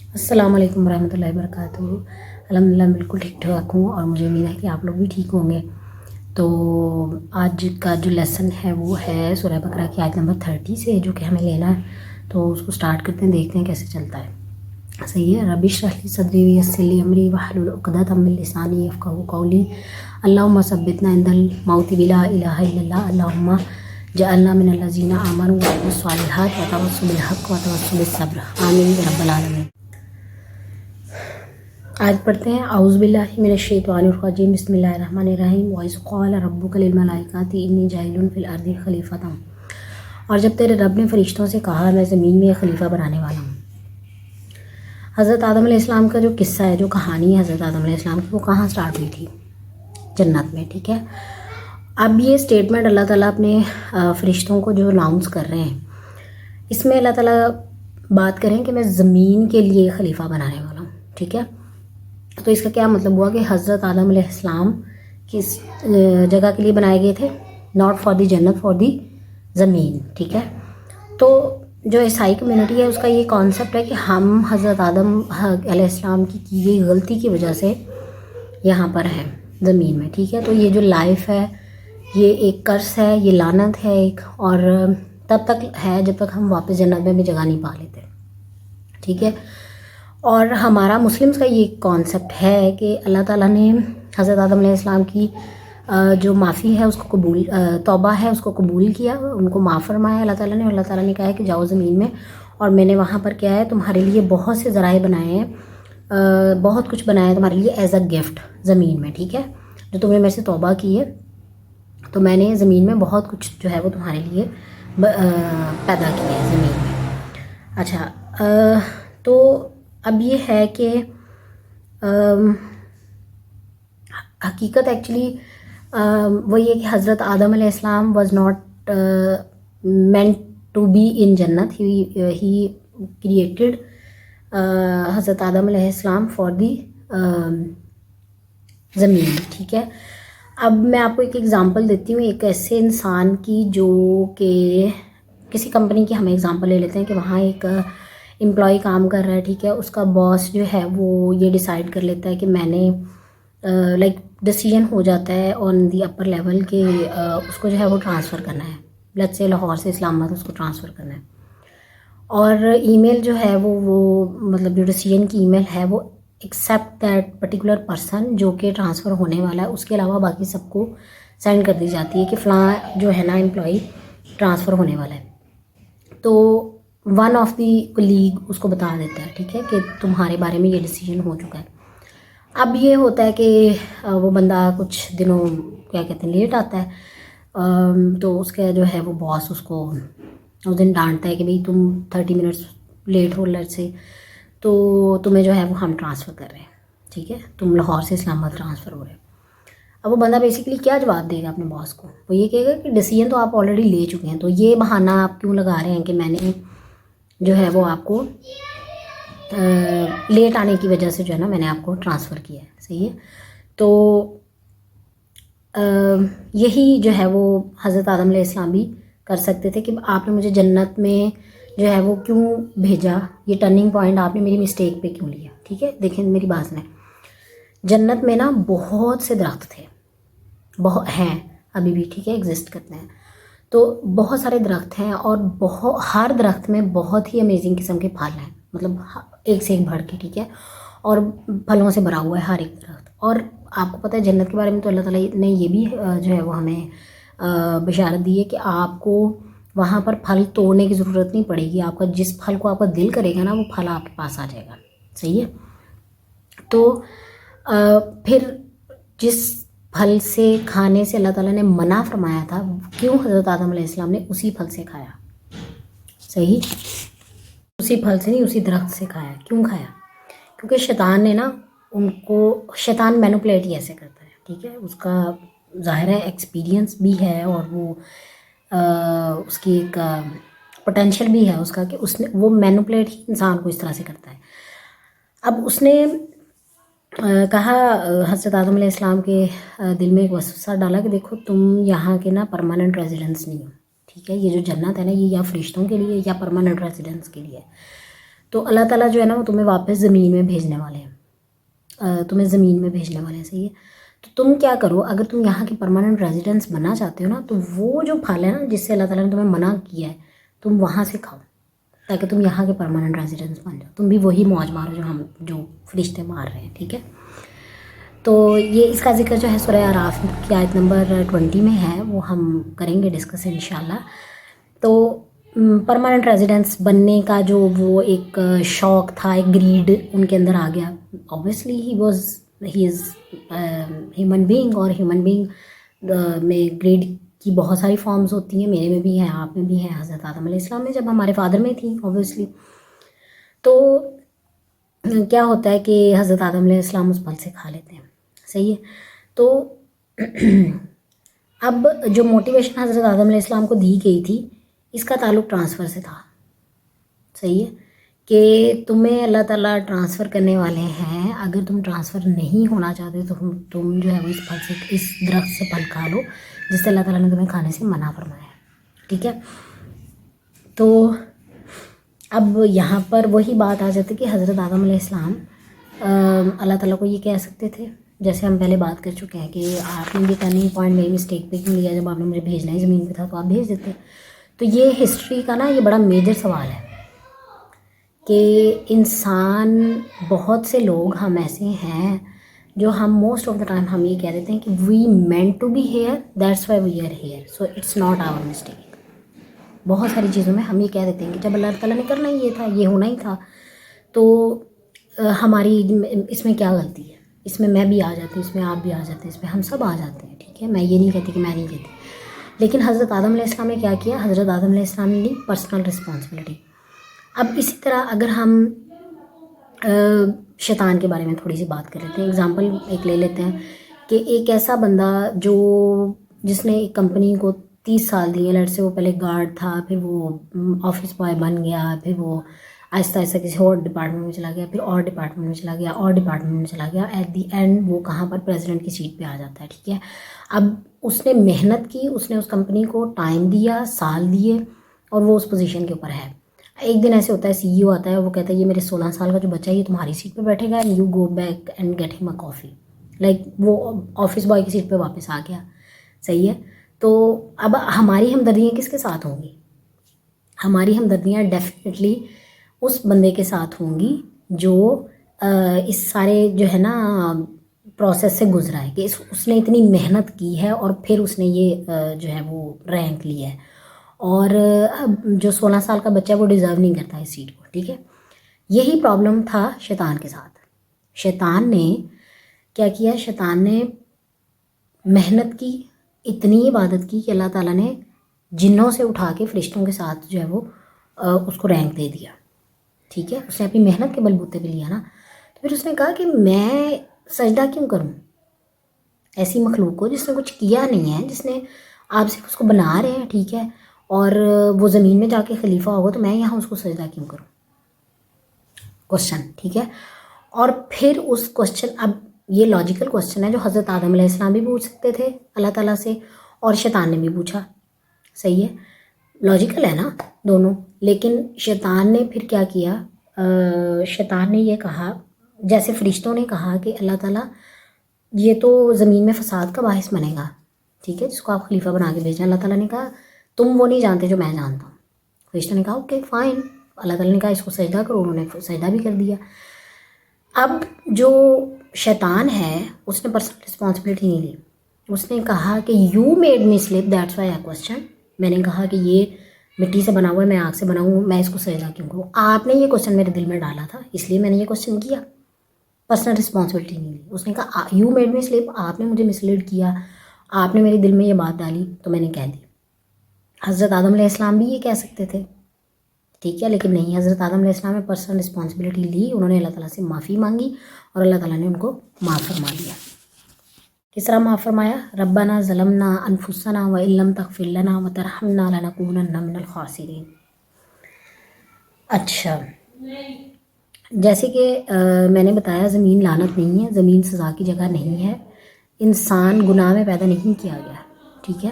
السلام علیکم ورحمۃ اللہ وبرکاتہ۔ الحمدللہ بالکل ٹھیک ٹھاک ہوں اور مجھے امید ہے کہ آپ لوگ بھی ٹھیک ہوں گے۔ تو آج کا جو لیسن ہے وہ ہے سورہ بقرہ کی آیت نمبر 30 سے، جو کہ ہمیں لینا ہے۔ تو اس کو سٹارٹ کرتے ہیں، دیکھتے ہیں کیسے چلتا ہے۔ صحیح ہے۔ رب اشرح لی صدری ویسر لی امری واحلل عقدۃ من لسانی یفقہوا قولی۔ اللہم ثبتنا عند الموت بلا الہ الا اللہ، اللہم جعلنا من الذین آمنوا وعملوا الصالحات وتواصوا بالحق وتواصوا بالصبر، آمین یا رب العالمین۔ آج پڑھتے ہیں اعوذ باللہ من الشیطان الرجیم، بسم اللہ الرحمن الرحیم۔ وَإِذْ قَالَ رَبُّكَ لِلْمَلَائِكَةِ إِنِّي جَاعِلٌ فِي الْأَرْضِ خَلِيفَةً، اور جب تیرے رب نے فرشتوں سے کہا میں زمین میں ایک خلیفہ بنانے والا ہوں۔ حضرت آدم علیہ السلام کا جو قصہ ہے، جو کہانی ہے حضرت آدم علیہ السلام کی، وہ کہاں سٹارٹ ہوئی تھی؟ جنت میں، ٹھیک ہے۔ اب یہ سٹیٹمنٹ اللہ تعالیٰ اپنے فرشتوں کو جو اناؤنس کر رہے ہیں، اس میں اللہ تعالیٰ بات کریں کہ میں زمین کے لیے خلیفہ بنانے والا ہوں، ٹھیک ہے۔ تو اس کا کیا مطلب ہوا کہ حضرت آدم علیہ السلام کس جگہ کے لیے بنائے گئے تھے؟ ناٹ فار دی جنت، فار دی زمین، ٹھیک ہے۔ تو جو عیسائی کمیونٹی ہے، اس کا یہ کانسیپٹ ہے کہ ہم حضرت آدم علیہ السلام کی گئی غلطی کی وجہ سے یہاں پر ہیں زمین میں، ٹھیک ہے۔ تو یہ جو لائف ہے یہ ایک کرس ہے، یہ لعنت ہے ایک، اور تب تک ہے جب تک ہم واپس جنت میں بھی جگہ نہیں پا لیتے، ٹھیک ہے۔ اور ہمارا مسلمس کا یہ کانسیپٹ ہے کہ اللہ تعالیٰ نے حضرت آدم علیہ السلام کی جو معافی ہے اس کو قبول، توبہ ہے اس کو قبول کیا، ان کو معاف فرمایا اللہ تعالیٰ نے، اور اللہ تعالیٰ نے کہا ہے کہ جاؤ زمین میں، اور میں نے وہاں پر کیا ہے تمہارے لیے بہت سے ذرائع بنائے ہیں، بہت کچھ بنایا ہے تمہارے لیے ایز اے گفٹ زمین میں، ٹھیک ہے۔ جو تم نے میرے سے توبہ کی ہے تو میں نے زمین میں بہت کچھ جو ہے وہ تمہارے لیے پیدا کیا ہے زمین میں۔ اچھا، تو اب یہ ہے کہ حقیقت ایکچولی وہی ہے کہ حضرت آدم علیہ السلام was not meant to be in جنت، ہی کریٹڈ حضرت آدم علیہ السلام فار دی زمین، ٹھیک ہے۔ اب میں آپ کو ایک ایگزامپل دیتی ہوں ایک ایسے انسان کی جو کہ کسی کمپنی کی ہمیں ایگزامپل لے لیتے ہیں کہ وہاں ایک امپلائی کام کر رہا ہے، ٹھیک ہے۔ اس کا باس جو ہے وہ یہ ڈیسائیڈ کر لیتا ہے کہ میں نے لائک ڈیسیجن ہو جاتا ہے آن دی اپر لیول کہ اس کو جو ہے وہ ٹرانسفر کرنا ہے، لیٹس سے لاہور سے اسلام آباد اس کو ٹرانسفر کرنا ہے، اور ای میل جو ہے وہ مطلب جو ڈیسیجن کی ای میل ہے وہ ایکسیپٹ دیٹ پرٹیکولر پرسن جو کہ ٹرانسفر ہونے والا ہے، اس کے علاوہ باقی سب کو سینڈ کر دی جاتی ہے کہ فلاں جو ہے نا امپلائی ٹرانسفر ہونے والا ہے۔ تو ون آف دی کلیگ اس کو بتا دیتا ہے، ٹھیک ہے، کہ تمہارے بارے میں یہ ڈیسیجن ہو چکا ہے۔ اب یہ ہوتا ہے کہ وہ بندہ کچھ دنوں کیا کہتے ہیں لیٹ آتا ہے، تو اس کا جو ہے وہ باس اس کو اس دن ڈانٹتا ہے کہ بھئی تم 30 منٹس لیٹ ہو لیٹ سے، تو تمہیں جو ہے وہ ہم ٹرانسفر کر رہے ہیں، ٹھیک ہے، تم لاہور سے اسلام آباد ٹرانسفر ہو رہے ہیں۔ اب وہ بندہ بیسیکلی کیا جواب دے گا اپنے باس کو؟ وہ یہ کہے گا کہ ڈیسیجن تو آپ آلریڈی لے چکے ہیں، تو یہ بہانہ آپ کیوں لگا رہے ہیں کہ میں نے جو ہے وہ آپ کو لیٹ آنے کی وجہ سے جو ہے نا میں نے آپ کو ٹرانسفر کیا ہے، صحیح ہے۔ تو یہی جو ہے وہ حضرت آدم علیہ السلام بھی کر سکتے تھے کہ آپ نے مجھے جنت میں جو ہے وہ کیوں بھیجا، یہ ٹرننگ پوائنٹ آپ نے میری مسٹیک پہ کیوں لیا، ٹھیک ہے۔ دیکھیں میری بات سنیں، جنت میں نا بہت سے درخت تھے، بہت ہیں ابھی بھی، ٹھیک ہے، ایگزسٹ کرتے ہیں، تو بہت سارے درخت ہیں، اور ہر درخت میں بہت ہی امیزنگ قسم کے پھل ہیں، مطلب ایک سے ایک بڑھ کے، ٹھیک ہے، اور پھلوں سے بھرا ہوا ہے ہر ایک درخت۔ اور آپ کو پتہ ہے جنت کے بارے میں تو اللہ تعالیٰ نے یہ بھی جو ہے وہ ہمیں بشارت دی ہے کہ آپ کو وہاں پر پھل توڑنے کی ضرورت نہیں پڑے گی، آپ کا جس پھل کو آپ کا دل کرے گا نا وہ پھل آپ کے پاس آ جائے گا، صحیح ہے۔ تو پھر جس پھل سے کھانے سے اللہ تعالیٰ نے منع فرمایا تھا، کیوں حضرت آدم علیہ السلام نے اسی پھل سے کھایا؟ صحیح، اسی پھل سے نہیں، اسی درخت سے کھایا۔ کیوں کھایا؟ کیونکہ شیطان نے نا ان کو، شیطان مینوپلیٹ ہی ایسے کرتا ہے، ٹھیک ہے، اس کا ظاہر ہے ایکسپیرینس بھی ہے، اور وہ اس کی ایک پوٹینشیل بھی ہے اس کا کہ اس نے وہ مینوپلیٹ ہی انسان کو اس طرح سے کرتا ہے۔ اب اس نے کہا، حضرت آدم علیہ السلام کے دل میں ایک وسوسہ ڈالا کہ دیکھو تم یہاں کے نا پرماننٹ ریزیڈنس نہیں ہو، ٹھیک ہے، یہ جو جنت ہے نا یہ یا فرشتوں کے لیے یا پرماننٹ ریزیڈنس کے لیے، تو اللہ تعالیٰ جو ہے نا وہ تمہیں واپس زمین میں بھیجنے والے ہیں، تمہیں زمین میں بھیجنے والے ہیں، صحیح ہے. تو تم کیا کرو، اگر تم یہاں کی پرماننٹ ریزیڈنس بننا چاہتے ہو نا، تو وہ جو پھل ہے نا جس سے اللہ تعالیٰ نے تمہیں منع کیا ہے، تم وہاں سے کھاؤ تاکہ تم یہاں کے پرماننٹ ریزیڈنس بن جاؤ. تم بھی وہی موج مارو جو فرشتے مار رہے ہیں، ٹھیک ہے. تو یہ اس کا ذکر جو ہے سورہ اعراف کی آیت نمبر 20 میں ہے، وہ ہم کریں گے ڈسکس انشاءاللہ. تو پرماننٹ ریزیڈنس بننے کا جو وہ ایک شوق تھا، ایک گریڈ ان کے اندر آ گیا. Obviously he is human being, اور ہیومن بینگ میں گریڈ کی بہت ساری فارمز ہوتی ہیں، میرے میں بھی ہیں، آپ میں بھی ہیں، حضرت آدم علیہ السلام میں جب ہمارے فادر میں تھی اوبویسلی. تو کیا ہوتا ہے کہ حضرت آدم علیہ السلام اس پھل سے کھا لیتے ہیں، صحیح ہے. تو اب جو موٹیویشن حضرت آدم علیہ السلام کو دی گئی تھی، اس کا تعلق ٹرانسفر سے تھا، صحیح ہے، کہ تمہیں اللہ تعالیٰ ٹرانسفر کرنے والے ہیں. اگر تم ٹرانسفر نہیں ہونا چاہتے تو تم جو ہے وہ اس پھل سے، اس درخت سے پھل کھا لو جس سے اللہ تعالیٰ نے تمہیں کھانے سے منع فرمایا ہے، ٹھیک ہے. تو اب یہاں پر وہی بات آ جاتی کہ حضرت آدم علیہ السلام اللہ تعالیٰ کو یہ کہہ سکتے تھے، جیسے ہم پہلے بات کر چکے ہیں کہ آپ نے یہ ٹرننگ پوائنٹ میری مسٹیک پہ کیوں لیا، جب آپ نے مجھے بھیجنا ہی زمین پہ تھا تو آپ بھیج دیتے. تو یہ ہسٹری کا نا یہ بڑا میجر سوال ہے کہ انسان، بہت سے لوگ ہم ایسے ہیں جو ہم موسٹ آف دا ٹائم ہم یہ کہہ دیتے ہیں کہ we meant to be here, that's why we are here, so it's not our mistake. بہت ساری چیزوں میں ہم یہ کہہ دیتے ہیں کہ جب اللہ تعالیٰ نے کرنا ہی یہ تھا، یہ ہونا ہی تھا، تو ہماری اس میں کیا غلطی ہے، اس میں بھی آ جاتی، اس میں آپ بھی آ جاتے ہیں، اس میں ہم سب آ جاتے ہیں، ٹھیک ہے. میں یہ نہیں کہتی کہ میں نہیں کہتی، لیکن حضرت آدم علیہ السلام نے کیا کیا، حضرت آدم علیہ السلام نے لی پرسنل رسپانسبلٹی. اب اسی طرح اگر ہم شیطان کے بارے میں تھوڑی سی بات کر لیتے ہیں، اگزامپل ایک لے لیتے ہیں کہ ایک ایسا بندہ جس نے ایک کمپنی کو 30 سال دیے، لڑ سے وہ پہلے گارڈ تھا، پھر وہ آفس بوائے بن گیا، پھر وہ آہستہ آہستہ کسی اور ڈپارٹمنٹ میں چلا گیا، پھر اور ڈپارٹمنٹ میں چلا گیا، اور ڈپارٹمنٹ میں چلا گیا، ایٹ دی اینڈ وہ کہاں پر پریزیڈنٹ کی سیٹ پہ آ جاتا ہے، ٹھیک ہے. اب اس نے محنت کی، اس نے اس کمپنی کو ٹائم دیا، سال دیے، اور وہ اس پوزیشن کے اوپر ہے. ایک دن ایسے ہوتا ہے سی ای او آتا ہے، وہ کہتا ہے یہ میرے 16 سال کا جو بچہ ہے یہ تمہاری سیٹ پہ بیٹھے گا، and you go back and get him a coffee. Like وہ آفس بوائے کی سیٹ پہ واپس آ گیا، صحیح ہے. تو اب ہماری ہمدردیاں کس کے ساتھ ہوں گی؟ ہماری ہمدردیاں ڈیفینیٹلی اس بندے کے ساتھ ہوں گی جو اس سارے جو ہے نا پروسیس سے گزرا ہے، کہ اس نے اتنی محنت کی ہے اور پھر اس نے یہ جو ہے وہ رینک لیا ہے. اور جو 16 سال کا بچہ وہ ڈیزرو نہیں کرتا اس سیٹ کو، ٹھیک ہے. یہی پرابلم تھا شیطان کے ساتھ. شیطان نے کیا کیا، شیطان نے محنت کی، اتنی عبادت کی کہ اللہ تعالیٰ نے جنوں سے اٹھا کے فرشتوں کے ساتھ جو ہے وہ اس کو رینک دے دیا، ٹھیک ہے. اس نے اپنی محنت کے بلبوتے پہ لیا نا. تو پھر اس نے کہا کہ میں سجدہ کیوں کروں ایسی مخلوق کو جس نے کچھ کیا نہیں ہے، جس نے آپ صرف اس کو بنا رہے ہیں، ٹھیک ہے، اور وہ زمین میں جا کے خلیفہ ہوگا، تو میں یہاں اس کو سجدہ کیوں کروں. کوشچن، ٹھیک ہے. اور پھر اس کوشچن، اب یہ لاجیکل کوشچن ہے جو حضرت آدم علیہ السلام بھی پوچھ سکتے تھے اللہ تعالیٰ سے، اور شیطان نے بھی پوچھا، صحیح ہے، لاجیکل ہے نا دونوں. لیکن شیطان نے پھر کیا کیا، شیطان نے یہ کہا، جیسے فرشتوں نے کہا کہ اللہ تعالیٰ یہ تو زمین میں فساد کا باعث بنے گا، ٹھیک ہے، جس کو آپ خلیفہ بنا کے بھیجیں. اللہ تعالیٰ نے کہا تم وہ نہیں جانتے جو میں جانتا ہوں. فرشتوں نے کہا اوکے فائن. اللہ تعالیٰ نے کہا اس کو سجدہ کرو، انہوں نے سجدہ بھی کر دیا. اب جو شیطان ہے اس نے پرسنل رسپانسبلٹی نہیں لی. اس نے کہا کہ you made me slip, that's why I question. میں نے کہا کہ یہ مٹی سے بنا ہوا ہے، میں آگ سے بنا ہوں، میں اس کو سجدہ کیوں کروں. آپ نے یہ کوسچن میرے دل میں ڈالا تھا، اس لیے میں نے یہ کوسچن کیا. پرسنل رسپانسبلٹی نہیں لی. اس نے کہا یو میڈ می سلپ، آپ نے مجھے مسلیڈ کیا، آپ نے میرے دل میں یہ بات ڈالی تو میں نے کہہ دی. حضرت آدم علیہ السلام بھی یہ کہہ سکتے تھے، ٹھیک ہے، لیکن نہیں. حضرت آدم علیہ السلام نے پرسنل رسپانسبلٹی لی، انہوں نے اللہ تعالیٰ سے معافی مانگی اور اللہ تعالیٰ نے ان کو معاف فرما دیا. کس طرح معاف فرمایا؟ ربنا ظلمنا انفسنا وان لم تغفر لنا وترحمنا لنکونن من الخاسرین. اچھا، جیسے کہ میں نے بتایا زمین لعنت نہیں ہے، زمین سزا کی جگہ نہیں ہے، انسان گناہ میں پیدا نہیں کیا گیا، ٹھیک ہے.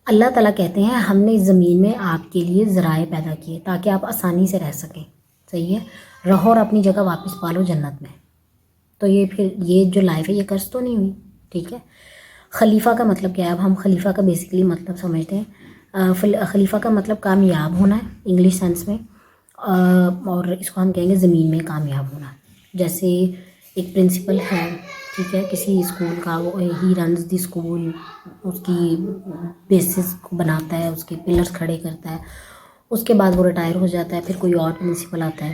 اللہ تعالیٰ کہتے ہیں ہم نے اس زمین میں آپ کے لیے ذرائع پیدا کیے تاکہ آپ آسانی سے رہ سکیں، صحیح ہے، رہو اور اپنی جگہ واپس پالو جنت میں. تو یہ پھر یہ جو لائف ہے یہ قرض تو نہیں ہوئی. ٹھیک ہے. خلیفہ کا مطلب کیا ہے؟ اب ہم خلیفہ کا بیسیکلی مطلب سمجھتے ہیں. خلیفہ کا مطلب کامیاب ہونا ہے انگلش سینس میں، اور اس کو ہم کہیں گے زمین میں کامیاب ہونا. جیسے ایک پرنسپل ہے، ٹھیک ہے، کسی اسکول کا، وہ ہی رنز دی اسکول، اس کی بیسس کو بناتا ہے، اس کے پلرز کھڑے کرتا ہے، اس کے بعد وہ ریٹائر ہو جاتا ہے، پھر کوئی اور پرنسپل آتا ہے.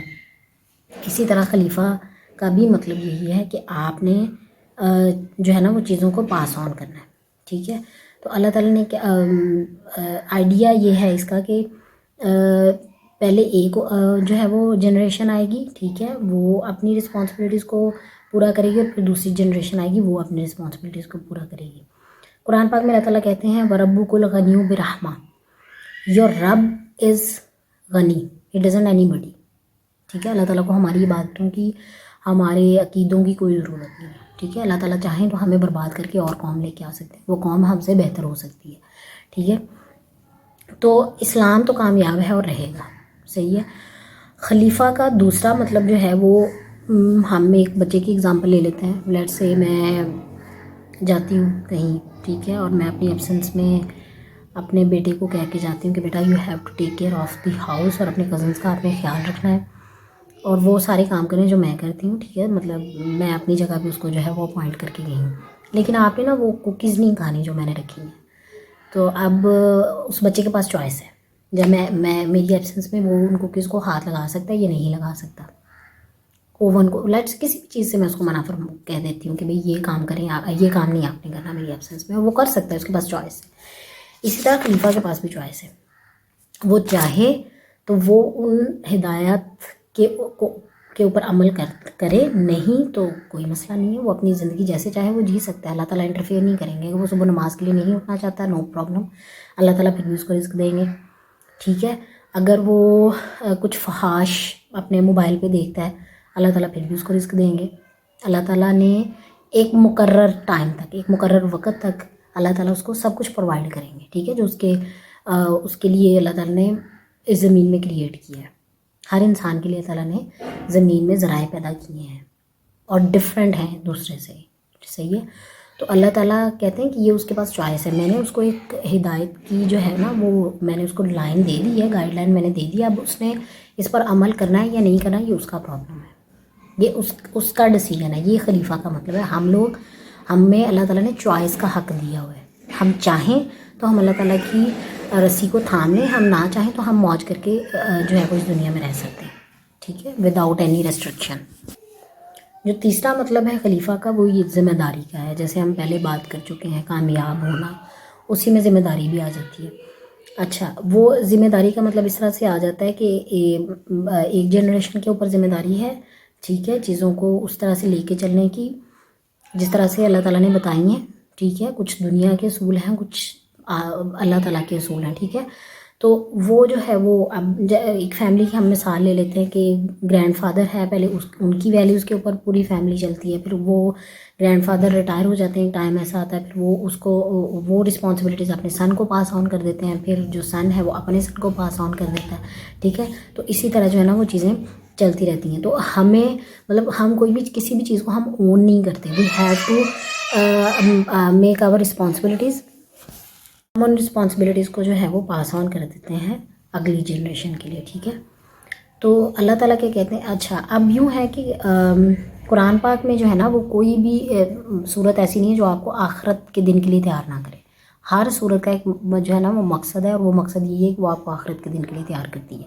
اسی طرح خلیفہ کا بھی مطلب یہی ہے کہ آپ نے جو ہے نا وہ چیزوں کو پاس آن کرنا ہے. ٹھیک ہے. تو اللہ تعالیٰ نے آئیڈیا یہ ہے اس کا کہ پہلے ایک جو ہے وہ جنریشن آئے گی، ٹھیک ہے، وہ اپنی رسپانسبلٹیز کو پورا کرے گی، اور پھر دوسری جنریشن آئے گی، وہ اپنی رسپانسبلٹیز کو پورا کرے گی. قرآن پاک میں اللہ تعالیٰ کہتے ہیں وَرَبُّكُ الْغَنِيُّ بِرَحْمَةٍ. Your رب از غنی، اٹ ڈزنٹ اینی بڈی. ٹھیک ہے. اللہ تعالیٰ کو ہماری عبادتوں کی، ہمارے عقیدوں کی کوئی ضرورت نہیں ہے. ٹھیک ہے. اللہ تعالیٰ چاہیں تو ہمیں برباد کر کے اور قوم لے کے آ سکتے ہیں، وہ قوم ہم سے بہتر ہو سکتی ہے. ٹھیک ہے. تو اسلام تو کامیاب ہے اور رہے گا. صحیح ہے. خلیفہ کا دوسرا مطلب جو ہے وہ، ہم ایک بچے کی اگزامپل لے لیتے ہیں. لیٹ سے میں جاتی ہوں کہیں، ٹھیک ہے، اور میں اپنی ایبسنس میں اپنے بیٹے کو کہہ کے جاتی ہوں کہ بیٹا you have to take care of the house, اور اپنے کزنس کا آپ نے خیال رکھنا ہے، اور وہ سارے کام کریں جو میں کرتی ہوں. ٹھیک ہے. مطلب میں اپنی جگہ پہ اس کو جو ہے وہ اپوائنٹ کر کے گئی ہوں، لیکن آپ نے نا وہ کوکیز نہیں کھانی جو میں نے رکھی ہیں. تو اب اس بچے کے پاس چوائس ہے، جب میں میری ایبسنس میں وہ ان کوکیز کو ہاتھ لگا سکتا ہے یا نہیں لگا سکتا. اوون کو لیٹس کسی بھی چیز سے میں اس کو منع کہہ دیتی ہوں کہ بھئی یہ کام کریں، یہ کام نہیں آپ نے کرنا میری ایبسنس میں، وہ کر سکتا ہے، اس کے پاس چوائس ہے. اسی طرح خلیفہ کے پاس بھی چوائس ہے. وہ چاہے تو وہ ان ہدایات کے اوپر عمل کرے، نہیں تو کوئی مسئلہ نہیں ہے، وہ اپنی زندگی جیسے چاہے وہ جی سکتا ہے. اللہ تعالیٰ انٹرفیئر نہیں کریں گے. وہ صبح نماز کے لیے نہیں اٹھنا چاہتا، نو پرابلم، اللہ تعالیٰ پھر بھی اس کو رزق دیں گے. ٹھیک ہے. اگر وہ کچھ فحاش اپنے موبائل پہ دیکھتا ہے، اللہ تعالیٰ پھر بھی اس کو رزق دیں گے. اللہ تعالیٰ نے ایک مقرر ٹائم تک، ایک مقرر وقت تک اللہ تعالیٰ اس کو سب کچھ پرووائڈ کریں گے. ٹھیک ہے. جو اس کے لیے اللہ تعالیٰ نے اس زمین میں کریٹ کیا ہے. ہر انسان کے لیے تعالیٰ نے زمین میں ذرائع پیدا کیے ہیں اور ڈفرینٹ ہیں دوسرے سے. صحیح ہے. تو اللہ تعالیٰ کہتے ہیں کہ یہ اس کے پاس چوائس ہے. میں نے اس کو ایک ہدایت کی جو ہے نا وہ میں نے اس کو لائن دے دی ہے، گائیڈ لائن میں نے دے دی. اب اس نے اس پر عمل کرنا ہے یا نہیں کرنا، یہ اس کا پرابلم ہے، یہ اس کا ڈیسیجن ہے. یہ خلیفہ کا مطلب ہے. ہمیں اللہ تعالیٰ نے چوائس کا حق دیا ہوا ہے. ہم چاہیں تو ہم اللہ تعالیٰ کی رسی کو تھام لیں، ہم نہ چاہیں تو ہم موج کر کے جو ہے وہ اس دنیا میں رہ سکتے ہیں. ٹھیک ہے. Without any restriction. جو تیسرا مطلب ہے خلیفہ کا وہ یہ ذمہ داری کا ہے. جیسے ہم پہلے بات کر چکے ہیں کامیاب ہونا، اسی میں ذمہ داری بھی آ جاتی ہے. اچھا، وہ ذمہ داری کا مطلب اس طرح سے آ جاتا ہے کہ ایک جنریشن کے اوپر ذمہ داری ہے. ٹھیک ہے. چیزوں کو اس طرح سے لے کے چلنے کی جس طرح سے اللہ تعالیٰ نے بتائی ہیں. ٹھیک ہے. کچھ دنیا کے اصول ہیں، کچھ اللہ تعالیٰ کے اصول ہیں. ٹھیک ہے. تو وہ جو ہے وہ اب ایک فیملی کی ہم مثال لے لیتے ہیں کہ گرینڈ فادر ہے، پہلے ان کی ویلیوز کے اوپر پوری فیملی چلتی ہے. پھر وہ گرینڈ فادر ریٹائر ہو جاتے ہیں، ٹائم ایسا آتا ہے پھر وہ اس کو وہ رسپانسبلٹیز اپنے سن کو پاس آن کر دیتے ہیں، پھر جو سن ہے وہ اپنے سن کو پاس آن کر دیتا ہے. ٹھیک ہے. تو اسی طرح جو ہے نا وہ چیزیں چلتی رہتی ہیں. تو ہمیں مطلب ہم کوئی بھی کسی بھی چیز کو ہم اون نہیں کرتے. We have to make our responsibilities. ہم ان رسپانسبلٹیز کو جو ہے وہ پاس آن کر دیتے ہیں اگلی جنریشن کے لیے. ٹھیک ہے. تو اللہ تعالیٰ کیا کہتے ہیں. اچھا، اب یوں ہے کہ قرآن پاک میں جو ہے نا وہ کوئی بھی صورت ایسی نہیں ہے جو آپ کو آخرت کے دن کے لیے تیار نہ کرے. ہر صورت کا ایک جو ہے نا وہ مقصد ہے، اور وہ مقصد یہ ہے کہ وہ آپ کو آخرت کے دن کے لیے تیار کرتی ہے.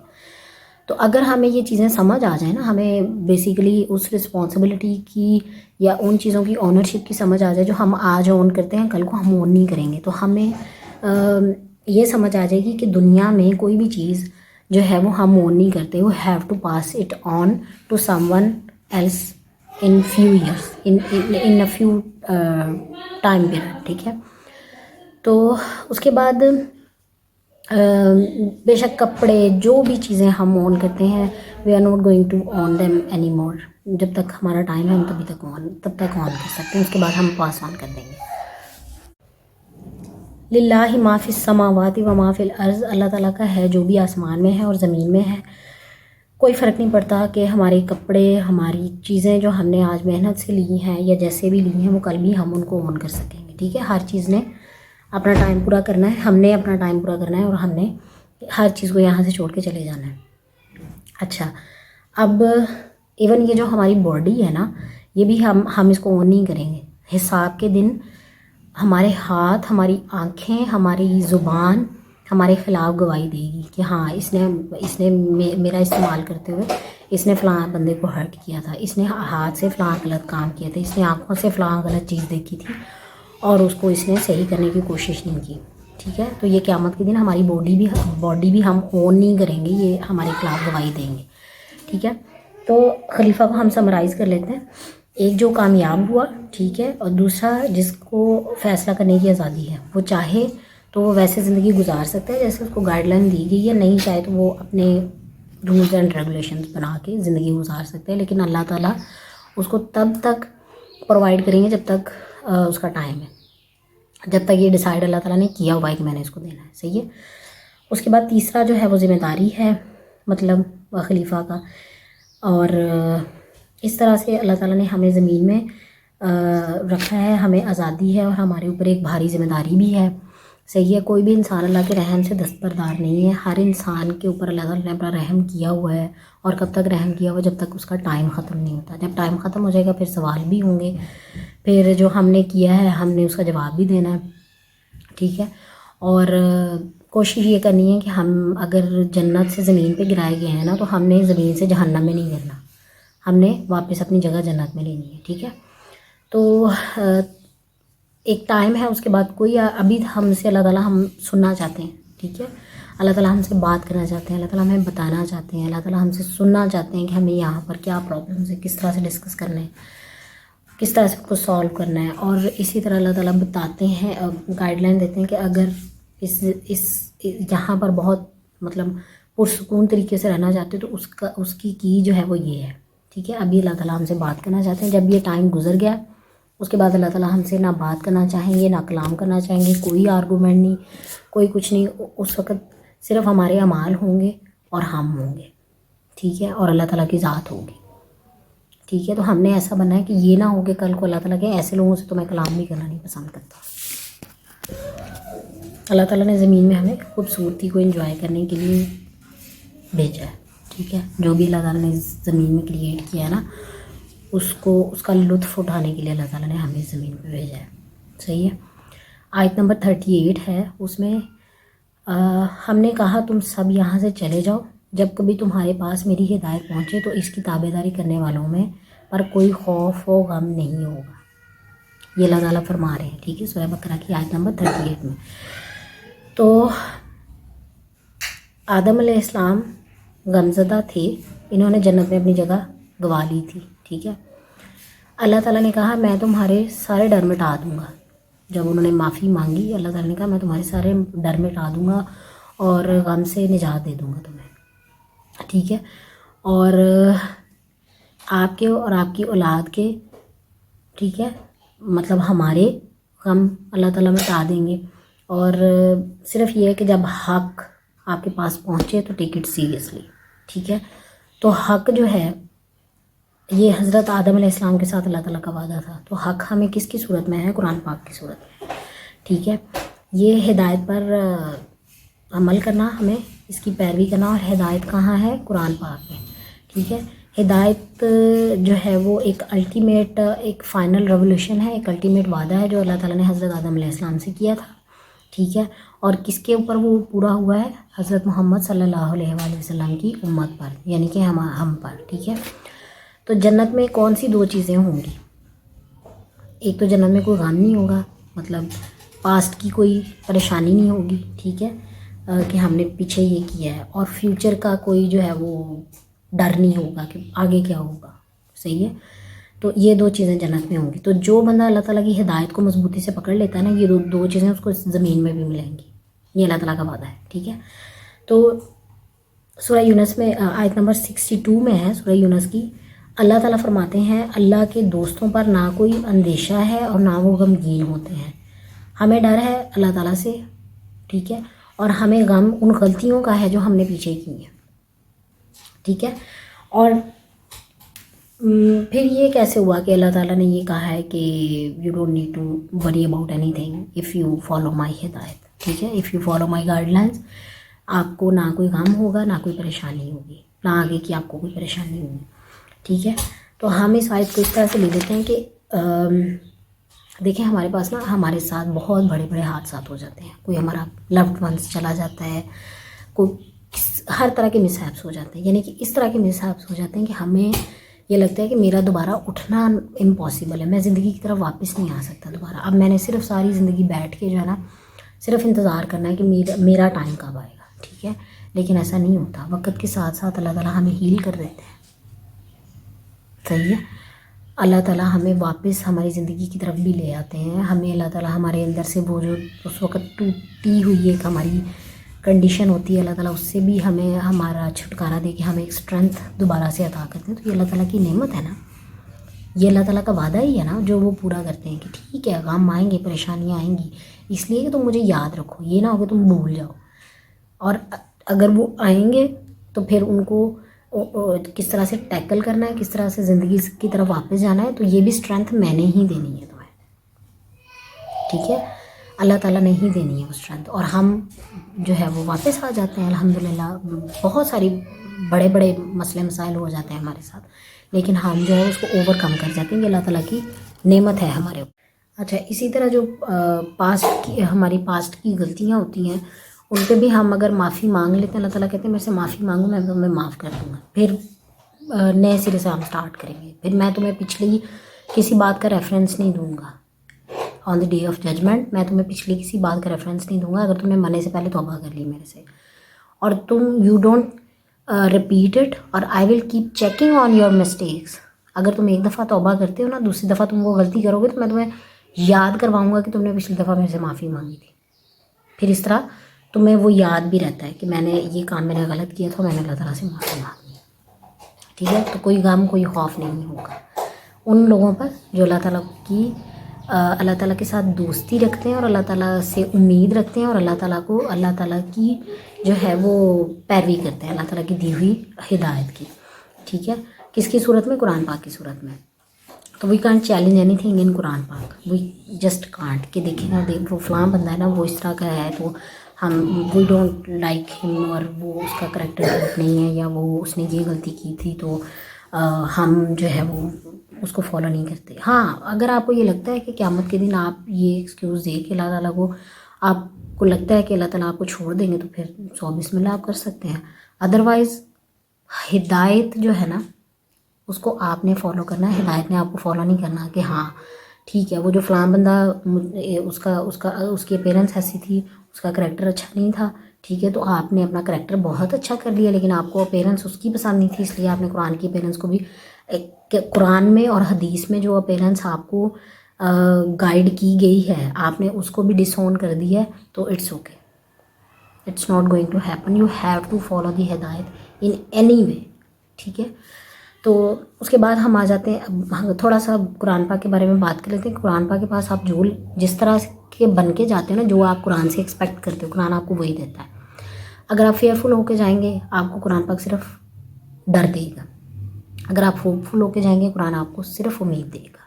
تو اگر ہمیں یہ چیزیں سمجھ آ جائیں نا، ہمیں بیسیکلی اس رسپانسبلٹی کی یا ان چیزوں کی اونرشپ کی سمجھ آ جائے جو ہم آج اون کرتے ہیں کل کو ہم اون نہیں کریں گے، تو ہمیں یہ سمجھ آ جائے گی کہ دنیا میں کوئی بھی چیز جو ہے وہ ہم اون نہیں کرتے. وہ have to pass it on to someone else in few years, in a few time period. ٹھیک ہے. تو اس کے بعد بے شک کپڑے جو بھی چیزیں ہم اون کرتے ہیں we are not going to own them anymore. جب تک ہمارا ٹائم ہے ہم تب تک اون کر سکتے ہیں، اس کے بعد ہم پاس آن کر دیں گے. للہ ما فی السماوات و ما فی الارض. اللہ تعالیٰ کا ہے جو بھی آسمان میں ہے اور زمین میں ہے. کوئی فرق نہیں پڑتا کہ ہمارے کپڑے، ہماری چیزیں جو ہم نے آج محنت سے لی ہیں یا جیسے بھی لی ہیں وہ کل بھی ہم ان کو اون کر سکیں گے. ٹھیک ہے، ہر چیز نے اپنا ٹائم پورا کرنا ہے، ہم نے اپنا ٹائم پورا کرنا ہے اور ہم نے ہر چیز کو یہاں سے چھوڑ کے چلے جانا ہے. اچھا، اب ایون یہ جو ہماری باڈی ہے نا، یہ بھی ہم اس کو اون نہیں کریں گے. حساب کے دن ہمارے ہاتھ، ہماری آنکھیں، ہماری زبان ہمارے خلاف گواہی دے گی کہ ہاں اس نے میرا استعمال کرتے ہوئے اس نے فلاں بندے کو ہرٹ کیا تھا، اس نے ہاتھ سے فلاں غلط کام کیا تھا، اس نے آنکھوں سے فلاں غلط چیز دیکھی تھی اور اس کو اس نے صحیح کرنے کی کوشش نہیں کی. ٹھیک ہے، تو یہ قیامت کے دن ہماری باڈی بھی ہم اون نہیں کریں گے، یہ ہمارے خلاف گواہی دیں گے. ٹھیک ہے، تو خلیفہ کو ہم سمرائز کر لیتے ہیں. ایک جو کامیاب ہوا، ٹھیک ہے، اور دوسرا جس کو فیصلہ کرنے کی آزادی ہے، وہ چاہے تو وہ ویسے زندگی گزار سکتا ہے جیسے اس کو گائیڈ لائن دی گئی ہے، نہیں چاہے تو وہ اپنے رولز اینڈ ریگولیشنز بنا کے زندگی گزار سکتے ہیں. لیکن اللہ تعالیٰ اس کو تب تک پرووائڈ کریں گے جب تک اس کا ٹائم ہے، جب تک یہ ڈیسائیڈ اللہ تعالیٰ نے کیا ہوا ہے کہ میں نے اس کو دینا ہے. صحیح ہے. اس کے بعد تیسرا جو ہے وہ ذمہ داری ہے مطلب خلیفہ کا. اور اس طرح سے اللہ تعالیٰ نے ہمیں زمین میں رکھا ہے، ہمیں آزادی ہے اور ہمارے اوپر ایک بھاری ذمہ داری بھی ہے. صحیح ہے، کوئی بھی انسان اللہ کے رحم سے دستبردار نہیں ہے. ہر انسان کے اوپر اللہ تعالیٰ نے اپنا رحم کیا ہوا ہے، اور کب تک رحم کیا ہوا؟ جب تک اس کا ٹائم ختم نہیں ہوتا. جب ٹائم ختم ہو جائے گا پھر سوال بھی ہوں گے، پھر جو ہم نے کیا ہے ہم نے اس کا جواب بھی دینا ہے. ٹھیک ہے، اور کوشش یہ کرنی ہے کہ ہم اگر جنت سے زمین پہ گرائے گئے ہیں نا، تو ہم نے زمین سے جہنم میں نہیں گرنا، ہم نے واپس اپنی جگہ جنت میں لینی ہے. ٹھیک ہے، تو ایک ٹائم ہے، اس کے بعد کوئی ابھی ہم سے اللہ تعالیٰ ہم سننا چاہتے ہیں. ٹھیک ہے، اللہ تعالیٰ ہم سے بات کرنا چاہتے ہیں، اللہ تعالیٰ ہمیں بتانا چاہتے ہیں، اللہ تعالیٰ ہم سے سننا چاہتے ہیں کہ ہمیں یہاں پر کیا پرابلمس ہے، کس طرح سے ڈسکس کرنا ہے، کس طرح سے اس کو سالو کرنا ہے. اور اسی طرح اللہ تعالیٰ بتاتے ہیں، گائیڈ لائن دیتے ہیں کہ اگر اس یہاں پر بہت مطلب پرسکون طریقے سے رہنا چاہتے تو اس کی جو ہے وہ یہ ہے. ٹھیک ہے، ابھی اللہ تعالیٰ ہم سے بات کرنا چاہتے ہیں. جب یہ ٹائم گزر گیا اس کے بعد اللہ تعالیٰ ہم سے نہ بات کرنا چاہیں گے، نہ کلام کرنا چاہیں گے، کوئی آرگومنٹ نہیں، کوئی کچھ نہیں. اس وقت صرف ہمارے اعمال ہوں گے اور ہم ہوں گے. ٹھیک ہے، اور اللہ تعالیٰ کی ذات ہوگی. ٹھیک ہے، تو ہم نے ایسا بنا ہے کہ یہ نہ ہو کہ کل کو اللہ تعالیٰ کہ ایسے لوگوں سے تو میں کلام بھی کرنا نہیں پسند کرتا. اللہ تعالیٰ نے زمین میں ہمیں خوبصورتی کو انجوائے کرنے کے لیے بھیجا ہے. ٹھیک ہے، جو بھی اللہ تعالیٰ نے زمین میں کریٹ کیا ہے نا، اس کا لطف اٹھانے کے لیے اللہ تعالیٰ نے ہمیں زمین پہ بھیجا ہے. صحیح ہے. آیت نمبر 38 ہے، اس میں ہم نے کہا تم سب یہاں سے چلے جاؤ، جب کبھی تمہارے پاس میری ہدایت پہنچے تو اس کی تابع داری کرنے والوں میں پر کوئی خوف و غم نہیں ہوگا. یہ اللہ تعالیٰ فرما رہے ہیں. ٹھیک ہے، سورہ بقرہ کی آیت نمبر 38 میں. تو آدم علیہ السلام غمزدہ تھے، انہوں نے جنت میں اپنی جگہ گوا لی تھی. ٹھیک ہے، اللہ تعالیٰ نے کہا میں تمہارے سارے ڈر مٹا دوں گا. جب انہوں نے معافی مانگی، اللہ تعالیٰ نے کہا میں تمہارے سارے ڈر مٹا دوں گا اور غم سے نجات دے دوں گا تمہیں. ٹھیک ہے، اور آپ کے اور آپ کی اولاد کے، ٹھیک ہے، مطلب ہمارے غم اللہ تعالیٰ مٹا دیں گے. اور صرف یہ ہے کہ جب حق آپ کے پاس پہنچے تو ٹیک اٹ سیریسلی. ٹھیک ہے، تو حق جو ہے یہ حضرت آدم علیہ السلام کے ساتھ اللہ تعالیٰ کا وعدہ تھا. تو حق ہمیں کس کی صورت میں ہے؟ قرآن پاک کی صورت میں. ٹھیک ہے، یہ ہدایت پر عمل کرنا، ہمیں اس کی پیروی کرنا. اور ہدایت کہاں ہے؟ قرآن پاک میں. ٹھیک ہے، ہدایت جو ہے وہ ایک الٹیمیٹ، ایک فائنل ریولیوشن ہے، ایک الٹیمیٹ وعدہ ہے جو اللہ تعالیٰ نے حضرت آدم علیہ السلام سے کیا تھا. ٹھیک ہے، اور کس کے اوپر وہ پورا ہوا ہے؟ حضرت محمد صلی اللہ علیہ وآلہ وسلم کی امت پر، یعنی کہ ہم پر. ٹھیک ہے، تو جنت میں کون سی دو چیزیں ہوں گی؟ ایک تو جنت میں کوئی غم نہیں ہوگا، مطلب پاسٹ کی کوئی پریشانی نہیں ہوگی. ٹھیک ہے، کہ ہم نے پیچھے یہ کیا ہے. اور فیوچر کا کوئی جو ہے وہ ڈر نہیں ہوگا کہ آگے کیا ہوگا. صحیح ہے، تو یہ دو چیزیں جنت میں ہوں گی. تو جو بندہ اللہ تعالیٰ کی ہدایت کو مضبوطی سے پکڑ لیتا ہے نا، یہ دو چیزیں اس کو زمین میں بھی ملیں گی. یہ اللہ تعالیٰ کا وعدہ ہے. ٹھیک ہے، تو سورہ یونس میں آیت نمبر 62 میں ہے سورہ یونس کی. اللہ تعالیٰ فرماتے ہیں اللہ کے دوستوں پر نہ کوئی اندیشہ ہے اور نہ وہ غمگین ہوتے ہیں. ہمیں ڈر ہے اللہ تعالیٰ سے. ٹھیک ہے، اور ہمیں غم ان غلطیوں کا ہے جو ہم نے پیچھے کی ہیں. ٹھیک ہے. اور پھر یہ کیسے ہوا کہ اللہ تعالیٰ نے یہ کہا ہے کہ you don't need to worry about anything if you follow my ہدایت. ٹھیک ہے, if you follow my guidelines, آپ کو نہ کوئی غم ہوگا, نہ کوئی پریشانی ہوگی, نہ آگے کی آپ کو کوئی پریشانی ہوگی. ٹھیک ہے, تو ہم اس آیت کو اس طرح سے لے لیتے ہیں کہ دیکھیں ہمارے پاس نا ہمارے ساتھ بہت بڑے بڑے حادثات ہو جاتے ہیں. کوئی ہمارا لوڈ ونس چلا جاتا ہے, کوئی ہر طرح کے مس ہیپس ہو جاتے ہیں. یعنی کہ اس طرح کے مس ہیپس ہو جاتے ہیں کہ ہمیں یہ لگتا ہے کہ میرا دوبارہ اٹھنا امپاسبل ہے, میں زندگی کی طرف واپس نہیں آ سکتا دوبارہ. اب میں نے صرف ساری زندگی بیٹھ کے جو ہے نا صرف انتظار کرنا ہے کہ میرا ٹائم کب آئے گا. ٹھیک ہے, لیکن ایسا نہیں ہوتا. وقت کے ساتھ ساتھ اللہ تعالیٰ ہمیں ہیل کر دیتے ہیں. صحیح ہے, اللہ تعالیٰ ہمیں واپس ہماری زندگی کی طرف بھی لے آتے ہیں. ہمیں اللہ تعالیٰ ہمارے اندر سے وہ جو اس وقت ٹوٹی ہوئی ایک ہماری کنڈیشن ہوتی ہے, اللہ تعالیٰ اس سے بھی ہمیں ہمارا چھٹکارا دے کے ہمیں ایک اسٹرینتھ دوبارہ سے عطا کرتے ہیں. تو یہ اللہ تعالیٰ کی نعمت ہے نا, یہ اللہ تعالیٰ کا وعدہ ہی ہے نا جو وہ پورا کرتے ہیں کہ ٹھیک ہے غم آئیں گے, پریشانیاں آئیں گی, اس لیے کہ تم مجھے یاد رکھو, یہ نہ ہو کہ تم بھول جاؤ. اور اگر وہ آئیں گے تو پھر ان کو کس طرح سے ٹیکل کرنا ہے, کس طرح سے زندگی کی طرف واپس جانا ہے, تو یہ بھی اسٹرینتھ میں نے ہی دینی ہے تمہیں. ٹھیک ہے, اللہ تعالیٰ نے ہی دینی ہے وہ اسٹرینتھ. اور ہم جو ہے وہ واپس آ جاتے ہیں الحمدللہ. بہت ساری بڑے بڑے مسئلے مسائل ہو جاتے ہیں ہمارے ساتھ, لیکن ہم جو ہے اس کو اوور کم کر جاتے ہیں. یہ اللہ تعالیٰ کی نعمت ہے ہمارے اوپر. اچھا, اسی طرح جو ہماری پاسٹ کی غلطیاں ہوتی ہیں ان پہ بھی ہم اگر معافی مانگ لیتے ہیں, اللہ تعالیٰ کہتے ہیں میرے سے معافی مانگو, میں تمہیں معاف کر دوں گا. پھر نئے سرے سے ہم سٹارٹ کریں گے. پھر میں تمہیں پچھلی کسی بات کا ریفرنس نہیں دوں گا. آن دی ڈے آف ججمنٹ میں تمہیں پچھلی کسی بات کا ریفرنس نہیں دوں گا اگر تم نے مرنے سے پہلے توبہ کر لی میرے سے, اور تم یو ڈونٹ ریپیٹ اٹ, اور I will keep checking on your mistakes. اگر تم ایک دفعہ توبہ کرتے ہو نا, دوسری دفعہ تم وہ غلطی کرو گے تو میں تمہیں یاد کرواؤں گا کہ تم نے پچھلی دفعہ میرے سے معافی مانگی تھی. پھر اس طرح تمہیں وہ یاد بھی رہتا ہے کہ میں نے یہ کام میں نے غلط کیا تھا, میں نے اللہ تعالیٰ سے معافی مانگی. ٹھیک ہے, تو کوئی غم کوئی خوف نہیں ہوگا ان لوگوں پر جو اللہ تعالیٰ کے ساتھ دوستی رکھتے ہیں اور اللہ تعالیٰ سے امید رکھتے ہیں, اور اللہ تعالیٰ کی جو ہے وہ پیروی کرتے ہیں, اللہ تعالیٰ کی دی ہوئی ہدایت کی. ٹھیک ہے, کس کی صورت میں؟ قرآن پاک کی صورت میں. تو we can't challenge any thing in قرآن پاک, وی جسٹ کانٹ کہ دیکھیں نا وہ فلاں بندہ ہے نا وہ اس طرح کا ہے تو ہم وی ڈونٹ لائک ہم, اور وہ اس کا کریکٹر نہیں ہے, یا وہ اس نے یہ غلطی کی تھی تو ہم جو ہے وہ اس کو فالو نہیں کرتے. ہاں, اگر آپ کو یہ لگتا ہے کہ قیامت کے دن آپ یہ ایکسکیوز دے کہ اللہ تعالیٰ کو آپ کو لگتا ہے کہ اللہ تعالیٰ آپ کو چھوڑ دیں گے تو پھر 100 بسم اللہ آپ کر سکتے ہیں. ادروائز ہدایت جو ہے نا اس کو آپ نے فالو کرنا ہے, ہدایت نے آپ کو فالو نہیں کرنا کہ ہاں ٹھیک ہے وہ جو فلاں بندہ اس کی اپیرنس ایسی تھی, اس کا کریکٹر اچھا نہیں تھا, ٹھیک ہے, تو آپ نے اپنا کریکٹر بہت اچھا کر لیا, لیکن آپ کو اپیرنس اس کی پسند نہیں تھی, اس لیے آپ نے قرآن کی اپیرنس کو بھی قرآن میں اور حدیث میں جو اپیرنس آپ کو گائیڈ کی گئی ہے آپ نے اس کو بھی ڈس اون کر دیا ہے. تو it's okay, it's not going to happen, you have to follow the ہدایت ان اینی وے. ٹھیک ہے, تو اس کے بعد ہم آ جاتے ہیں تھوڑا سا قرآن پاک کے بارے میں بات کر لیتے ہیں. قرآن پاک کے پاس آپ جو جس طرح کے بن کے جاتے ہیں نا, جو آپ قرآن سے ایکسپیکٹ کرتے ہو قرآن آپ کو وہی دیتا ہے. اگر آپ فیئرفل ہو کے جائیں گے آپ کو قرآن پاک صرف ڈر دے گا. اگر آپ ہوپ فل ہو کے جائیں گے قرآن آپ کو صرف امید دے گا.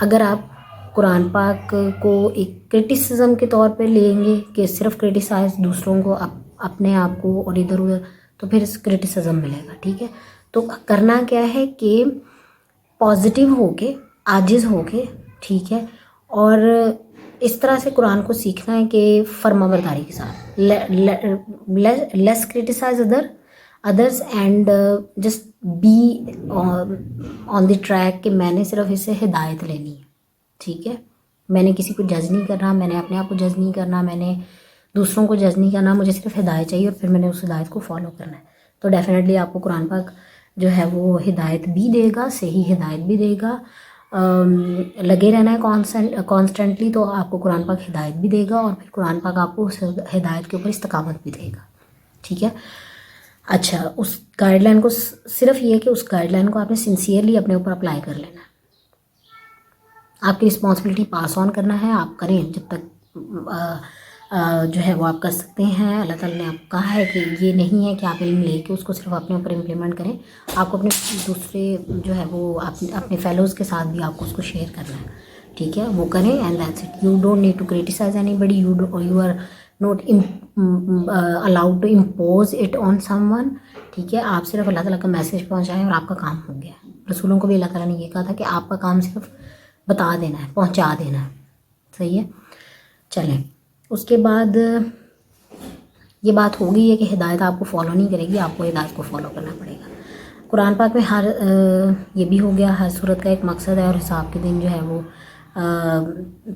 اگر آپ قرآن پاک کو ایک کرٹیسزم کے طور پہ لیں گے کہ صرف کرٹیسائز دوسروں کو اپنے آپ کو اور ادھر ادھر, تو پھر کرٹیسزم ملے گا. ٹھیک ہے, تو کرنا کیا ہے کہ پازیٹیو ہو کے, عاجز ہو کے, ٹھیک ہے, اور اس طرح سے قرآن کو سیکھنا ہے کہ فرما برداری کے ساتھ less criticize others and just be on the track کہ میں نے صرف اس سے ہدایت لینی ہے. ٹھیک ہے, میں نے کسی کو جج نہیں کرنا, میں نے اپنے آپ کو جج نہیں کرنا, میں نے دوسروں کو جج نہیں کرنا, مجھے صرف ہدایت چاہیے اور پھر میں نے اس ہدایت کو فالو کرنا ہے. تو ڈیفینیٹلی آپ کو قرآن پاک جو ہے وہ ہدایت بھی دے گا, صحیح ہدایت بھی دے گا. لگے رہنا ہے کانسٹنٹلی, تو آپ کو قرآن پاک ہدایت بھی دے گا اور پھر قرآن پاک آپ کو اس ہدایت کے اوپر استقامت بھی دے گا. ٹھیک ہے, اچھا, اس گائیڈ لائن کو صرف یہ کہ اس گائیڈ لائن کو آپ نے سنسیئرلی اپنے اوپر اپلائی کر لینا ہے. آپ کی رسپانسبلٹی پاس آن کرنا ہے, آپ کریں جب تک جو ہے وہ آپ کر سکتے ہیں. اللہ تعالیٰ نے آپ کہا ہے کہ یہ نہیں ہے کہ آپ علم لے کے اس کو صرف اپنے اوپر امپلیمنٹ کریں, آپ کو اپنے دوسرے جو ہے وہ اپنے فیلوز کے ساتھ بھی آپ کو اس کو شیئر کرنا ہے, ٹھیک ہے, وہ کریں. And that's it. You don't need to criticize anybody, you are not allowed to impose it on someone, ٹھیک ہے. آپ صرف اللہ تعالیٰ کا میسیج پہنچائیں اور آپ کا کام ہو گیا. رسولوں کو بھی اللہ تعالیٰ نے یہ کہا تھا کہ آپ کا کام صرف بتا دینا ہے, پہنچا دینا ہے, صحیح ہے. چلیں, اس کے بعد یہ بات ہو گئی ہے کہ ہدایت آپ کو فالو نہیں کرے گی, آپ کو ہدایت کو فالو کرنا پڑے گا. قرآن پاک میں یہ بھی ہو گیا, ہر صورت کا ایک مقصد ہے اور حساب کے دن جو ہے وہ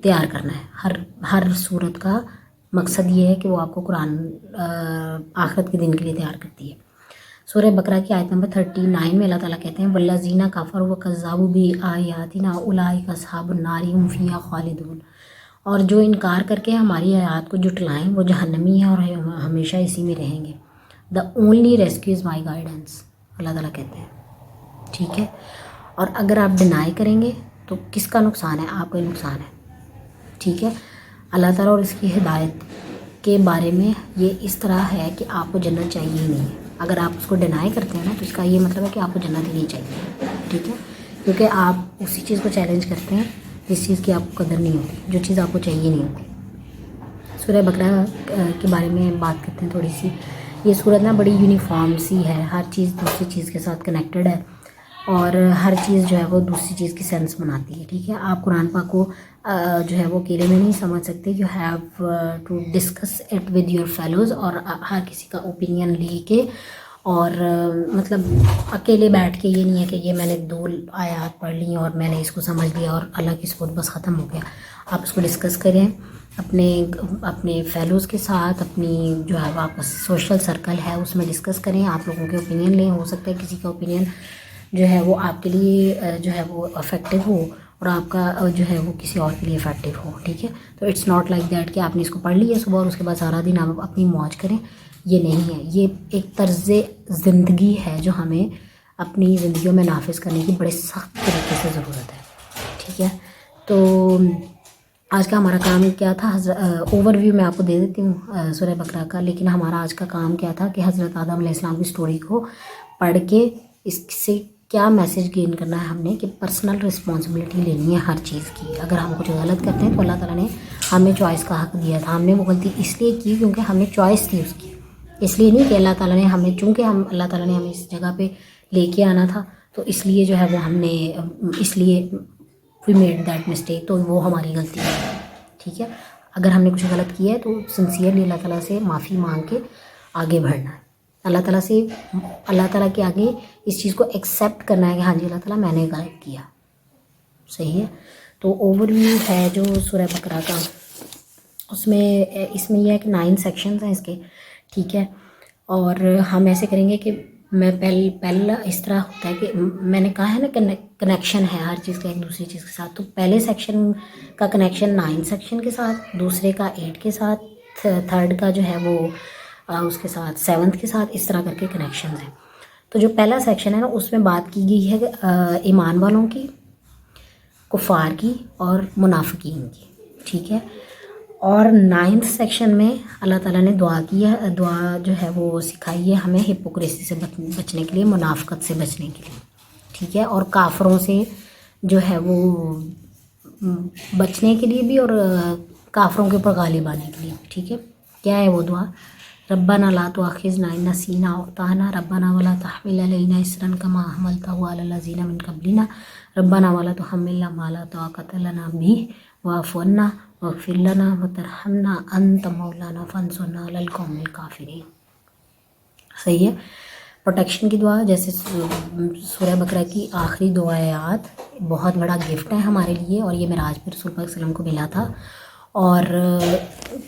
تیار کرنا ہے. ہر صورت کا مقصد یہ ہے کہ وہ آپ کو قرآن آخرت کے دن کے لیے تیار کرتی ہے. سورہ بقرہ کی آیت نمبر 39 میں اللہ تعالیٰ کہتے ہیں وَالَّذِينَ كَفَرُوا وَكَذَّبُوا بِآيَاتِنَا أُولَٰئِكَ أَصْحَابُ النَّارِ هُمْ فِيهَا خَالِدُونَ. اور جو انکار کر کے ہماری آیات کو جھٹلائیں وہ جہنمی ہیں اور ہمیشہ اسی میں رہیں گے. The only rescue is my guidance, Allah تعالیٰ کہتے ہیں, ٹھیک ہے. اور اگر آپ ڈینائی کریں گے تو کس کا نقصان ہے؟ آپ کا ہی نقصان ہے, ٹھیک ہے. اللہ تعالیٰ اور اس کی ہدایت کے بارے میں یہ اس طرح ہے کہ آپ کو جنت چاہیے ہی نہیں ہے. اگر آپ اس کو ڈینائی کرتے ہیں نا تو اس کا یہ مطلب ہے کہ آپ کو جنت ہی نہیں چاہیے, ٹھیک ہے, کیونکہ آپ اسی چیز کو چیلنج کرتے ہیں جس چیز کی آپ کو قدر نہیں ہوتی, جو چیز آپ کو چاہیے نہیں ہوتی. سورہ بقرہ کے بارے میں بات کرتے ہیں تھوڑی سی. یہ سورت نا بڑی یونیفارم سی ہے, ہر چیز دوسری چیز کے ساتھ کنیکٹڈ ہے اور ہر چیز جو ہے وہ دوسری چیز کی سینس بناتی ہے, ٹھیک ہے. آپ قرآن پاک کو جو ہے وہ اکیلے میں نہیں سمجھ سکتے. You have to discuss it with your fellows, اور ہر کسی کا اوپینین لے کے, اور مطلب اکیلے بیٹھ کے یہ نہیں ہے کہ یہ میں نے 2 آیات پڑھ لی اور میں نے اس کو سمجھ لیا اور اللہ کی سپورٹ بس ختم ہو گیا. آپ اس کو ڈسکس کریں اپنے فیلوز کے ساتھ, اپنی جو ہے وہ آپ کا سوشل سرکل ہے اس میں ڈسکس کریں, آپ لوگوں کے اوپینین لیں. ہو سکتا ہے کسی کا اوپینین جو ہے وہ آپ کے لیے جو ہے وہ افیکٹو ہو اور آپ کا جو ہے وہ کسی اور کے لیے افیکٹو ہو, ٹھیک ہے. تو اٹس ناٹ لائک دیٹ کہ آپ نے اس کو پڑھ لیا صبح اور اس کے بعد سارا دن آپ اپنی موج کریں, یہ نہیں ہے. یہ ایک طرز زندگی ہے جو ہمیں اپنی زندگیوں میں نافذ کرنے کی بڑے سخت طریقے سے ضرورت ہے, ٹھیک ہے. تو آج کا ہمارا کام کیا تھا؟ اوور ویو میں آپ کو دے دیتی ہوں سورہ بقرہ کا, لیکن ہمارا آج کا کام کیا تھا کہ حضرت آدم علیہ السلام کی سٹوری کو پڑھ کے اس سے کیا میسیج گین کرنا ہے ہم نے, کہ پرسنل رسپانسبلٹی لینی ہے ہر چیز کی. اگر ہم کچھ غلط کرتے ہیں تو اللہ تعالیٰ نے ہمیں چوائس کا حق دیا تھا. ہم نے وہ غلطی اس لیے کی کیونکہ ہمیں چوائس تھی اس کی, اس لیے نہیں کہ اللہ تعالیٰ نے ہمیں, چونکہ اللہ تعالیٰ نے ہمیں اس جگہ پہ لے کے آنا تھا تو اس لیے جو ہے وہ ہم نے اس لیے وی میڈ دیٹ مسٹیک, تو وہ ہماری غلطی ہے, ٹھیک ہے. اگر ہم نے کچھ غلط کیا ہے تو سنسیئرلی اللہ تعالیٰ سے معافی مانگ کے آگے بڑھنا ہے. اللہ تعالیٰ کے آگے اس چیز کو ایکسیپٹ کرنا ہے کہ ہاں جی اللہ تعالیٰ میں نے غلط کیا, صحیح ہے. تو اوور ویو ہے جو سورہ بقرہ کا, اس میں یہ ہے کہ 9 سیکشنز ہیں اس کے, ٹھیک ہے. اور ہم ایسے کریں گے کہ میں پہلا اس طرح ہوتا ہے کہ میں نے کہا ہے نا کنیکشن ہے ہر چیز کا ایک دوسری چیز کے ساتھ. تو پہلے سیکشن کا کنیکشن 9 سیکشن کے ساتھ, دوسرے کا 8 کے ساتھ, تھرڈ کا جو ہے وہ اس کے ساتھ 7 کے ساتھ, اس طرح کر کے کنیکشنز ہیں. تو جو پہلا سیکشن ہے نا اس میں بات کی گئی ہے ایمان والوں کی, کفار کی اور منافقین کی, ٹھیک ہے. اور 9 سیکشن میں اللہ تعالیٰ نے دعا جو ہے وہ سکھائی ہے ہمیں ہپوکریسی سے بچنے کے لیے, منافقت سے بچنے کے لیے, ٹھیک ہے. اور کافروں سے جو ہے وہ بچنے کے لیے بھی اور کافروں کے اوپر غالب آنے کے لیے, ٹھیک ہے. کیا ہے وہ دعا؟ ربنا لا تؤاخذنا ان نسینا او اخطأنا ربنا ولا تحمل علينا اصرا كما حملته على الذين من قبلنا ربنا ولا تحملنا ما لا طاقة لنا به واعف عنا واغفر لنا وترحمنا انت مولانا فانصرنا على القوم الكافرين. صحیح ہے. پروٹیکشن کی دعا, جیسے سورہ بقرہ کی آخری 2 آیات بہت بڑا گفٹ ہے ہمارے لیے, اور یہ معراج پہ رسول پاک صلی اللہ علیہ وسلم کو ملا تھا. اور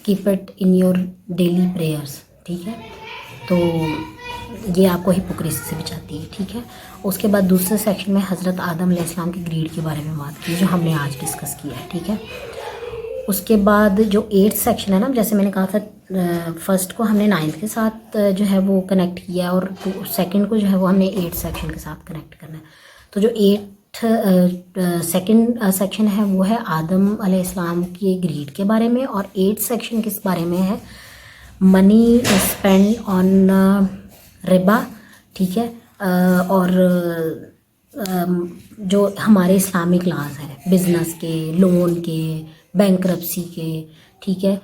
keep it in your daily prayers, ٹھیک ہے. تو یہ آپ کو ہپوکریسی سے بچاتی ہے, ٹھیک ہے. اس کے بعد دوسرے سیکشن میں حضرت آدم علیہ السلام کی گریڈ کے بارے میں بات کی جو ہم نے آج ڈسکس کیا ہے, ٹھیک ہے. اس کے بعد جو 8 سیکشن ہے نا, جیسے میں نے کہا تھا فرسٹ کو ہم نے 9 کے ساتھ جو ہے وہ کنیکٹ کیا, اور سیکنڈ کو جو ہے وہ ہم نے 8 سیکشن کے ساتھ کنیکٹ کرنا ہے. تو جو سیکنڈ سیکشن ہے وہ ہے آدم علیہ السلام کی گریڈ کے بارے میں، اور 8 سیکشن کس بارے میں ہے؟ منی اسپینڈ آن ربا، ٹھیک ہے، اور جو ہمارے اسلامک لاز ہیں بزنس کے، لون کے، بینکرپسی کے، ٹھیک ہے،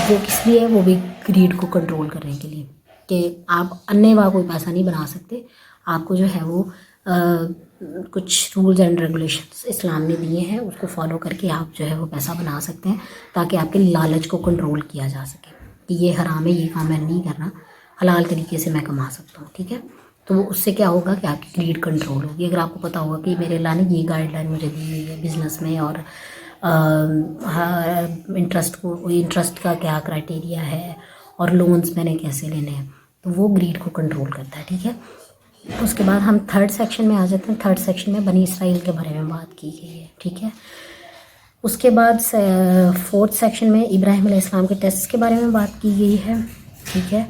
وہ کس لیے؟ وہ بھی گریڈ کو کنٹرول کرنے کے لیے، کہ آپ انے واہ کوئی پیسہ نہیں بنا سکتے، آپ کو جو ہے وہ کچھ رولز اینڈ ریگولیشنس اسلام نے دیے ہیں، اس کو فالو کر کے آپ جو ہے وہ پیسہ بنا سکتے ہیں، تاکہ آپ کے لالچ کو کنٹرول کیا جا سکے کہ یہ حرام ہے، یہ کام میں نہیں کرنا، حلال طریقے سے میں کما سکتا ہوں، ٹھیک ہے۔ تو اس سے کیا ہوگا کہ آپ کی گریڈ کنٹرول ہوگی۔ اگر آپ کو پتہ ہوگا کہ میرے اللہ نے یہ گائیڈ لائن مجھے دی ہوئی ہے بزنس میں، اور انٹرسٹ کا کیا کرائٹیریا ہے، اور لونز میں نے کیسے لینے ہیں، تو وہ گریڈ کو کنٹرول کرتا ہے، ٹھیک ہے۔ اس کے بعد ہم 3rd سیکشن میں آ جاتے ہیں۔ 3rd سیکشن میں بنی اسرائیل کے بارے میں بات کی گئی ہے، ٹھیک ہے۔ اس کے بعد 4تھ سیکشن میں ابراہیم علیہ السلام کے ٹیسٹ کے بارے میں بات کی گئی ہے، ٹھیک ہے۔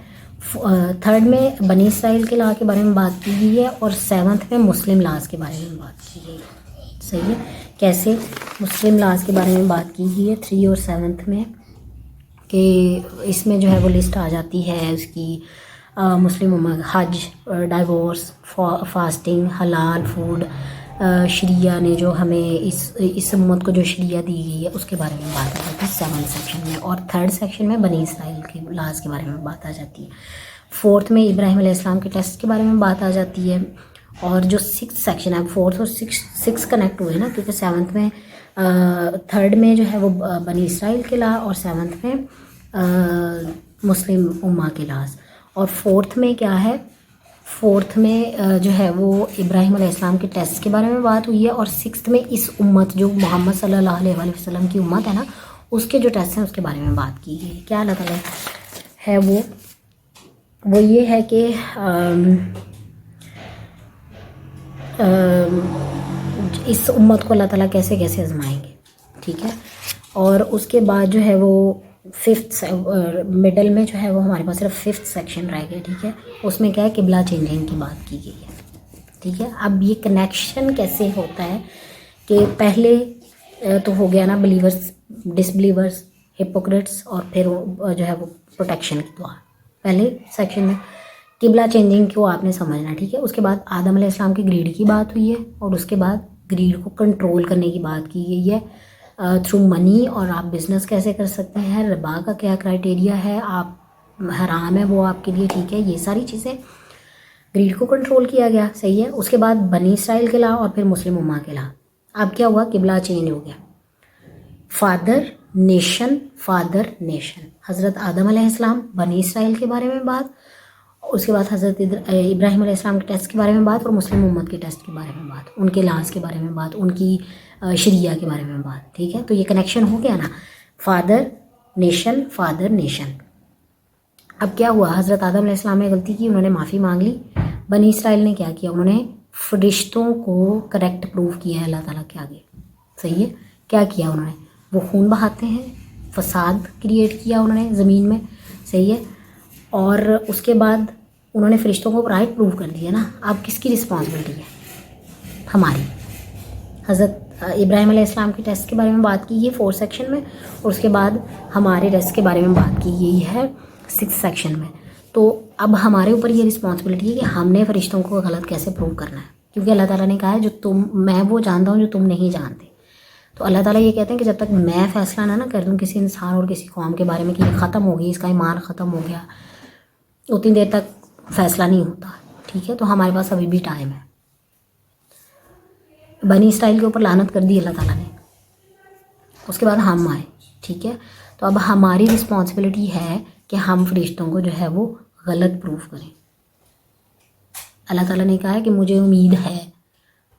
3rd میں بنی اسرائیل کے لا کے بارے میں بات کی گئی ہے، اور 7th میں مسلم لاز کے بارے میں بات کی گئی ہے، صحیح ہے۔ کیسے مسلم لاز کے بارے میں بات کی گئی ہے 3 اور 7 میں، کہ اس میں جو ہے وہ لسٹ آ جاتی ہے اس کی، مسلم امت، حج، ڈائیورس، فاسٹنگ، حلال فوڈ، شریعہ نے جو ہمیں اس امت کو جو شریعہ دی گئی ہے اس کے بارے میں بات آ جاتی ہے 7 سیکشن میں، اور 3rd سیکشن میں بنی اسرائیل کے لاز کے بارے میں بات آ جاتی ہے۔ 4تھ میں ابراہیم علیہ السلام کے ٹیسٹ کے بارے میں بات آ جاتی ہے، اور جو 6th سیکشن ہے، 4th اور 6 کنیکٹ ہوئے نا، کیونکہ 7th میں 3rd میں جو ہے وہ بنی اسرائیل کے لا، اور 7th میں مسلم امہ کے لاز، اور 4th میں کیا ہے؟ 4th میں جو ہے وہ ابراہیم علیہ السلام کے ٹیسٹ کے بارے میں بات ہوئی ہے، اور 6th میں اس امت جو محمد صلی اللہ علیہ وآلہ وسلم کی امت ہے نا، اس کے جو ٹیسٹ ہیں اس کے بارے میں بات کی گئی ہے۔ کیا اللہ تعالیٰ ہے وہ یہ ہے کہ اس امت کو اللہ تعالیٰ کیسے کیسے آزمائیں گے، ٹھیک ہے۔ اور اس کے بعد جو ہے وہ 5th مڈل میں جو ہے وہ ہمارے پاس صرف 5th سیکشن رہ گیا، ٹھیک ہے۔ اس میں کیا ہے؟ قبلہ چینجنگ کی بات کی گئی ہے، ٹھیک ہے۔ اب یہ کنیکشن کیسے ہوتا ہے کہ پہلے تو ہو گیا نا بلیورس، ڈس بلیورس، ہپوکریٹس، اور پھر جو ہے وہ پروٹیکشن کی دعا پہلے سیکشن میں، قبلہ چینجنگ کو آپ نے سمجھنا، ٹھیک ہے۔ اس کے بعد آدم علیہ السلام کی گریڈ کی بات ہوئی ہے، اور اس کے بعد گریڈ کو کنٹرول کرنے کی بات کی گئی ہے تھرو منی، اور آپ بزنس کیسے کر سکتے ہیں، ربا کا کیا کرائٹیریا ہے، آپ حرام ہے وہ آپ کے لیے، ٹھیک ہے۔ یہ ساری چیزیں گریڈ کو کنٹرول کیا گیا، صحیح ہے۔ اس کے بعد بنی اسرائیل کے لا، اور پھر مسلم امہ کے لا۔ اب کیا ہوا؟ قبلہ چینج ہو گیا، فادر نیشن، حضرت آدم علیہ السلام، بنی اسرائیل کے بارے میں بات، اس کے بعد حضرت ابراہیم علیہ السلام کے ٹیسٹ کے بارے میں بات، اور مسلم امت کے ٹیسٹ کے بارے میں بات، ان کے لاز کے بارے میں بات، ان کی شریعہ کے بارے میں بات، ٹھیک ہے۔ تو یہ کنیکشن ہو گیا نا، فادر نیشن۔ اب کیا ہوا؟ حضرت آدم علیہ السلام نے غلطی کی، انہوں نے معافی مانگ لی۔ بنی اسرائیل نے کیا کیا؟ انہوں نے فرشتوں کو کریکٹ پروف کیا ہے اللہ تعالیٰ کے آگے، صحیح ہے۔ کیا کیا انہوں نے؟ وہ خون بہاتے ہیں، فساد کریٹ کیا انہوں نے زمین میں، صحیح ہے۔ اور اس کے بعد انہوں نے فرشتوں کو رائٹ پروف کر دیا نا۔ اب کس کی رسپانسبلٹی ہے؟ ہماری۔ حضرت ابراہیم علیہ السلام کے ٹیسٹ کے بارے میں بات کی گئی 4 سیکشن میں، اور اس کے بعد ہمارے ٹیسٹ کے بارے میں بات کی گئی ہے 6 سیکشن میں۔ تو اب ہمارے اوپر یہ رسپانسبلٹی ہے کہ ہم نے فرشتوں کو غلط کیسے پروو کرنا ہے، کیونکہ اللہ تعالیٰ نے کہا ہے میں وہ جانتا ہوں جو تم نہیں جانتے۔ تو اللہ تعالیٰ یہ کہتے ہیں کہ جب تک میں فیصلہ نہ کر دوں کسی انسان اور کسی قوم کے بارے میں کہ یہ ختم ہو گئی، اس کا ایمان ختم ہو گیا، اتنی دیر تک فیصلہ نہیں ہوتا، ٹھیک ہے۔ تو ہمارے پاس ابھی بھی ٹائم ہے۔ بنی اسرائیل کے اوپر لعنت کر دی اللہ تعالیٰ نے، اس کے بعد ہم آئے، ٹھیک ہے۔ تو اب ہماری رسپانسبلٹی ہے کہ ہم فرشتوں کو جو ہے وہ غلط پروف کریں۔ اللہ تعالیٰ نے کہا ہے کہ مجھے امید ہے،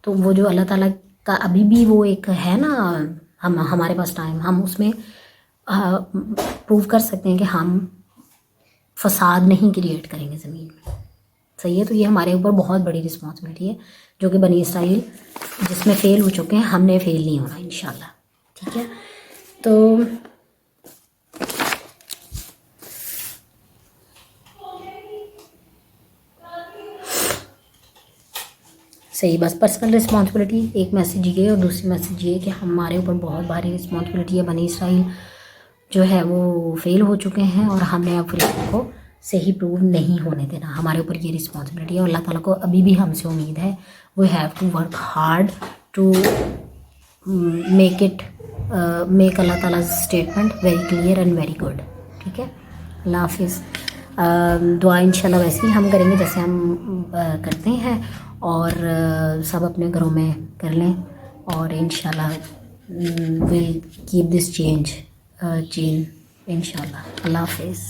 تو وہ جو اللہ تعالیٰ کا ابھی بھی وہ ایک ہے نا، ہمارے پاس ٹائم، ہم اس میں پروف کر سکتے ہیں کہ ہم فساد نہیں کریٹ کریں گے زمین میں، صحیح ہے۔ تو یہ ہمارے اوپر بہت بڑی رسپانسبلٹی ہے، جو کہ بنی اسرائیل جس میں فیل ہو چکے ہیں، ہم نے فیل نہیں ہونا انشاءاللہ، ٹھیک ہے۔ تو صحیح. بس پرسنل رسپانسبلٹی ایک میسیج یہ، اور دوسری میسیج یہ کہ ہمارے اوپر بہت بھاری رسپانسبلٹی ہے. بنی اسرائیل جو ہے وہ فیل ہو چکے ہیں، اور ہمیں اب فرشتوں کو صحیح پروو نہیں ہونے دینا. ہمارے اوپر یہ رسپانسبلٹی ہے، اور اللہ تعالیٰ کو ابھی بھی ہم سے امید ہے. We have to work hard to make Allah تعالیٰ statement very clear and very good. ٹھیک ہے، اللہ حافظ. دعا انشاءاللہ ویسے ہی ہم کریں گے جیسے ہم کرتے ہیں، اور سب اپنے گھروں میں کر لیں، اور انشاءاللہ ول کیپ دس چین انشاءاللہ. اللہ حافظ.